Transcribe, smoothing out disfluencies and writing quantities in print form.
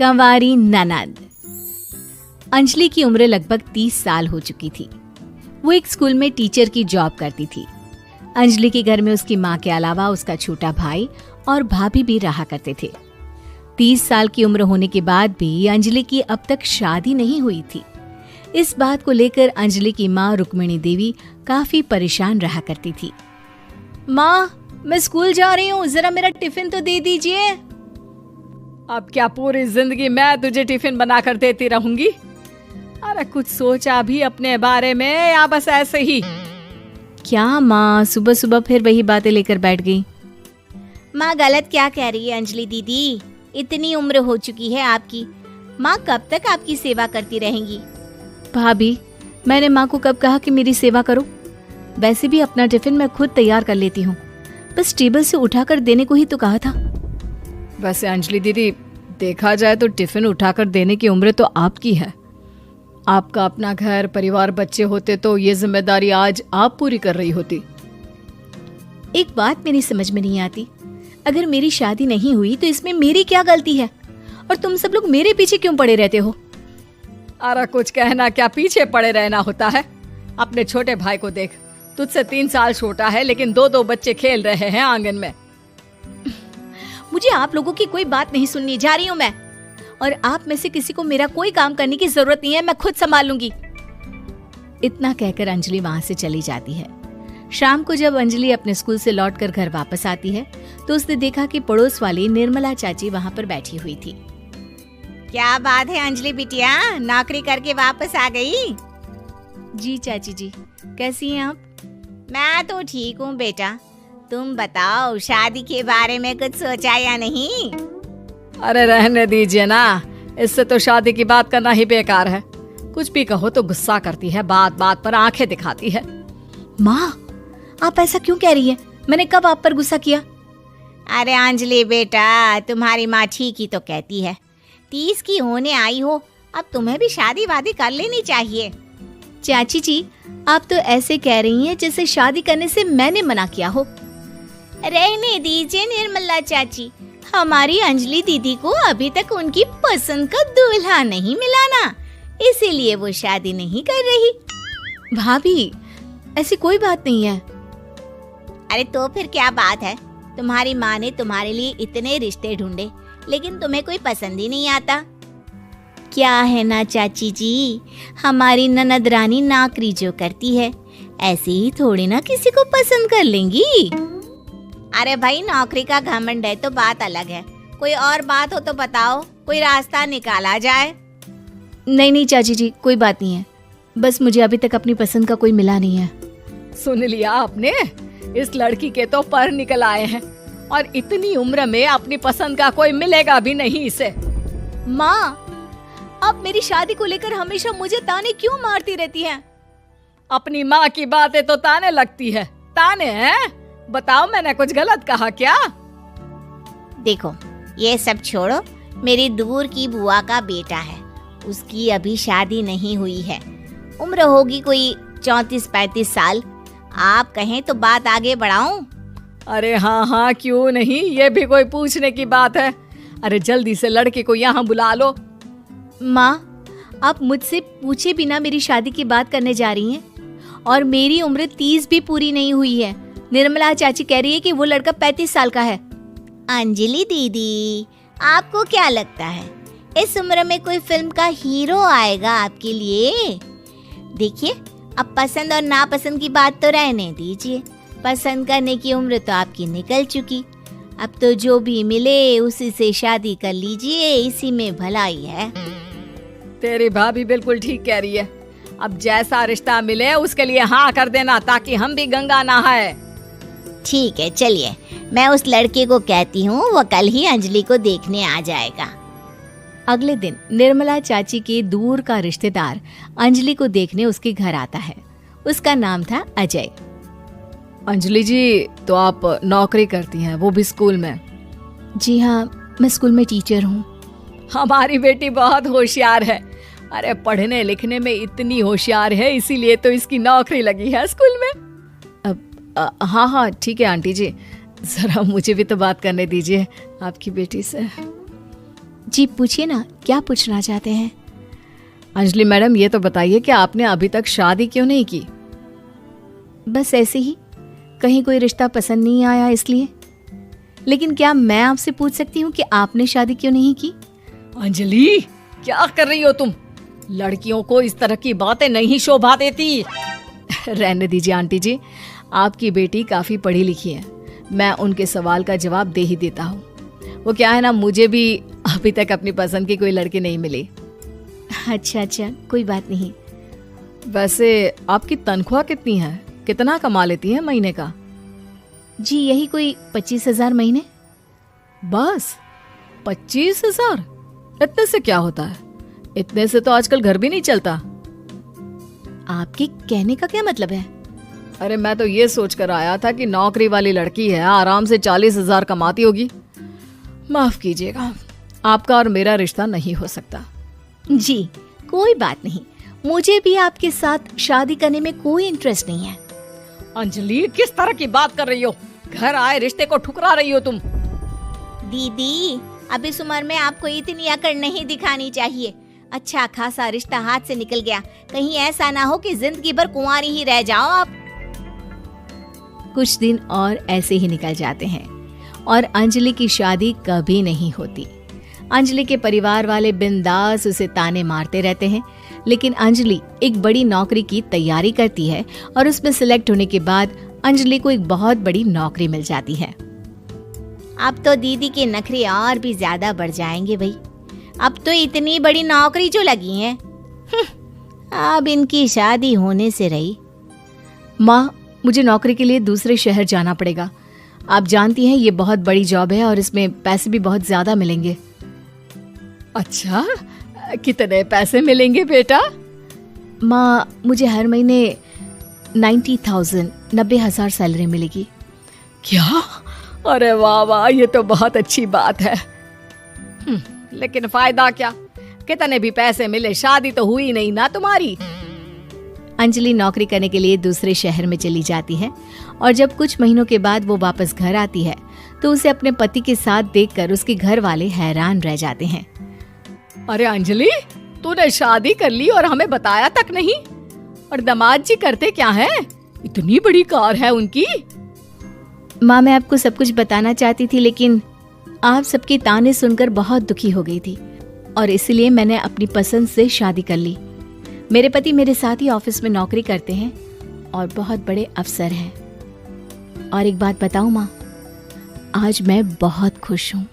कंवारी ननद। अंजलि की उम्र लगभग 30 साल हो चुकी थी। वो एक स्कूल में टीचर की जॉब करती थी। अंजलि के घर में उसकी माँ के अलावा उसका छोटा भाई और भाभी भी रहा करते थे। 30 साल की उम्र होने के बाद भी अंजलि की अब तक शादी नहीं हुई थी। इस बात को लेकर अंजलि की माँ रुक्मिणी देवी काफी परेशान रहा करती थी। माँ, मैं स्कूल जा रही हूँ, जरा मेरा टिफिन तो दे दीजिए। अब क्या पूरी जिंदगी मैं तुझे टिफिन बनाकर देती रहूंगी? अरे कुछ सोचा भी अपने बारे में या बस ऐसे ही? क्या माँ, सुबह सुबह फिर वही बातें लेकर बैठ गई। माँ गलत क्या कह रही है अंजलि दीदी? इतनी उम्र हो चुकी है आपकी, माँ कब तक आपकी सेवा करती रहेंगी? भाभी, मैंने माँ को कब कहा कि मेरी सेवा करो? वैसे भी अपना टिफिन मैं खुद तैयार कर लेती हूँ, बस टेबल से उठाकर देने को ही तो कहा था। वैसे अंजलि दीदी, देखा जाए तो टिफिन उठाकर देने की उम्र तो आपकी है। आपका अपना घर परिवार बच्चे होते तो ये जिम्मेदारी आज आप पूरी कर रही होती। एक बात मेरी समझ में नहीं आती, अगर मेरी शादी नहीं हुई तो इसमें मेरी क्या गलती है? और तुम सब लोग मेरे पीछे क्यों पड़े रहते हो? अरे कुछ कहना क्या पीछे पड़े रहना होता है? अपने छोटे भाई को देख, तुझसे 3 साल छोटा है लेकिन 2 बच्चे खेल रहे हैं आंगन में। मुझे आप लोगों की कोई बात नहीं सुननी, जा रही हूँ मैं। और आप में से किसी को मेरा कोई काम करने की जरूरत नहीं है, मैं खुद संभाल लूंगी। इतना कहकर अंजलि वहां से चली जाती है। शाम को जब अंजलि अपने स्कूल से लौटकर घर वापस आती है तो उसने देखा कि पड़ोस वाली निर्मला चाची वहां पर बैठी हुई थी। क्या बात है अंजलि बिटिया, नौकरी करके वापस आ गई? जी चाची जी, कैसी हैं आप? मैं तो ठीक हूँ बेटा, तुम बताओ शादी के बारे में कुछ सोचा या नहीं? अरे रहने दीजिए ना, इससे तो शादी की बात करना ही बेकार है। कुछ भी कहो तो गुस्सा करती है, बात बात पर आंखें दिखाती है। माँ, आप ऐसा क्यों कह रही है? मैंने कब आप पर गुस्सा किया? अरे अंजलि बेटा, तुम्हारी माँ ठीक ही तो कहती है। 30 की होने आई हो, अब तुम्हें भी शादी वादी कर लेनी चाहिए। चाची जी, आप तो ऐसे कह रही हैं जैसे शादी करने से मैंने मना किया हो। रहने दीजिए निर्मला चाची, हमारी अंजलि दीदी को अभी तक उनकी पसंद का दूल्हा नहीं मिला ना, इसीलिए वो शादी नहीं कर रही। भाभी, ऐसी कोई बात नहीं है। अरे तो फिर क्या बात है? तुम्हारी माँ ने तुम्हारे लिए इतने रिश्ते ढूंढे लेकिन तुम्हें कोई पसंद ही नहीं आता। क्या है ना चाची जी, हमारी ननद रानी नौकरी जो करती है ऐसे ही थोड़ी ना किसी को पसंद कर लेंगी। अरे भाई, नौकरी का घमंड है तो बात अलग है, कोई और बात हो तो बताओ, कोई रास्ता निकाला जाए। नहीं नहीं चाची जी, कोई बात नहीं है, बस मुझे अभी तक अपनी पसंद का कोई मिला नहीं है। सुन लिया आपने, इस लड़की के तो पर निकल आए हैं और इतनी उम्र में अपनी पसंद का कोई मिलेगा भी नहीं इसे। माँ, आप मेरी शादी को लेकर हमेशा मुझे ताने क्यों मारती रहती हैं? अपनी माँ की बातें तो ताने लगती है। ताने हैं? बताओ, मैंने कुछ गलत कहा क्या? देखो, ये सब छोड़ो, मेरी दूर की बुआ का बेटा है, उसकी अभी शादी नहीं हुई है, उम्र होगी कोई 34-35 साल। आप कहें तो बात आगे बढ़ाऊं? अरे हाँ हाँ, क्यों नहीं, ये भी कोई पूछने की बात है। अरे जल्दी से लड़के को यहाँ बुला लो। माँ, आप मुझसे पूछे बिना मेरी शादी की बात करने जा रही हैं? और मेरी उम्र 30 भी पूरी नहीं हुई है। निर्मला चाची कह रही है कि वो लड़का 35 साल का है। अंजलि दीदी, आपको क्या लगता है इस उम्र में कोई फिल्म का हीरो आएगा आपके लिए? देखिए, अब पसंद और नापसंद की बात तो रहने दीजिए, पसंद करने की उम्र तो आपकी निकल चुकी। अब तो जो भी मिले उसी से शादी कर लीजिए, इसी में भलाई है। तेरी भाभी बिल्कुल ठीक कह रही है। अब जैसा रिश्ता मिले उसके लिए हाँ कर देना, ताकि हम भी गंगा नहाए। ठीक है, चलिए, मैं उस लड़के को कहती हूँ, वो कल ही अंजलि को देखने आ जाएगा। अगले दिन निर्मला चाची के दूर का रिश्तेदार अंजलि को देखने उसके घर आता है। उसका नाम था अजय। अंजलि जी, तो आप नौकरी करती हैं, वो भी स्कूल में? जी हाँ, मैं स्कूल में टीचर हूँ। हमारी बेटी बहुत होशियार है। अरे पढ़ने लिखने में इतनी होशियार है, इसीलिए तो इसकी नौकरी लगी है स्कूल में। हाँ हाँ ठीक है आंटी जी, जरा मुझे भी तो बात करने दीजिए आपकी बेटी से। जी पूछिए ना, क्या पूछना चाहते हैं? अंजलि मैडम, ये तो बताइए कि आपने अभी तक शादी क्यों नहीं की? बस ऐसे ही, कहीं कोई रिश्ता पसंद नहीं आया इसलिए। लेकिन क्या मैं आपसे पूछ सकती हूँ कि आपने शादी क्यों नहीं की? अंजलि, क्या कर रही हो तुम? लड़कियों को इस तरह की बातें नहीं शोभा देती। रहने दीजिए आंटी जी, आपकी बेटी काफी पढ़ी लिखी है, मैं उनके सवाल का जवाब दे ही देता हूँ। वो क्या है ना, मुझे भी अभी तक अपनी पसंद की कोई लड़की नहीं मिली। अच्छा, कोई बात नहीं। वैसे आपकी तनख्वाह कितनी है? कितना कमा लेती है महीने का? जी यही कोई 25,000 महीने। बस 25,000? इतने से क्या होता है? इतने से तो आजकल घर भी नहीं चलता। आपके कहने का क्या मतलब है? अरे मैं तो ये सोच कर आया था कि नौकरी वाली लड़की है, आराम से 40,000 कमाती होगी। माफ कीजिएगा, आपका और मेरा रिश्ता नहीं हो सकता। जी कोई बात नहीं, मुझे भी आपके साथ शादी करने में कोई इंटरेस्ट नहीं है। अंजलि, किस तरह की बात कर रही हो? घर आए रिश्ते को ठुकरा रही हो तुम। दीदी, अब इस उम्र में आपको इतनी अकड़ नहीं दिखानी चाहिए। अच्छा खासा रिश्ता हाथ से निकल गया, कहीं ऐसा ना हो कि जिंदगी भर कुंवारी ही रह जाओ आप। कुछ दिन और ऐसे ही निकल जाते हैं और अंजलि की शादी कभी नहीं होती। अंजलि के परिवार वाले बिंदास उसे ताने मारते रहते हैं, लेकिन अंजलि एक बड़ी नौकरी की तैयारी करती है और उसमें सिलेक्ट होने के बाद अंजलि को एक बहुत बड़ी नौकरी मिल जाती है। अब तो दीदी के नखरे और भी ज्यादा बढ़ जाएंगे भाई, अब तो इतनी बड़ी नौकरी जो लगी है, अब इनकी शादी होने से रही। माँ, मुझे नौकरी के लिए दूसरे शहर जाना पड़ेगा। आप जानती हैं ये बहुत बड़ी जॉब है और इसमें पैसे भी बहुत ज्यादा मिलेंगे। अच्छा, कितने पैसे मिलेंगे बेटा? माँ, मुझे हर महीने 90,000 सैलरी मिलेगी। क्या? अरे वाह वाह, ये तो बहुत अच्छी बात है। लेकिन फायदा क्या? कितने भी पैसे मिले, शादी तो हुई नहीं ना तुम्हारी। अंजलि नौकरी करने के लिए दूसरे शहर में चली जाती है और जब कुछ महीनों के बाद वो वापस घर आती है तो उसे अपने पति के साथ देखकर उसके घर वाले हैरान रह जाते हैं। अरे अंजलि, तूने शादी कर ली और हमें बताया तक नहीं। और दामाद जी करते क्या हैं? इतनी बड़ी कार है उनकी। माँ, मैं आपको सब कुछ बताना चाहती थी, लेकिन आप सबके ताने सुनकर बहुत दुखी हो गई थी और इसलिए मैंने अपनी पसंद से शादी कर ली। मेरे पति मेरे साथ ही ऑफिस में नौकरी करते हैं और बहुत बड़े अफसर हैं। और एक बात बताऊं माँ, आज मैं बहुत खुश हूँ।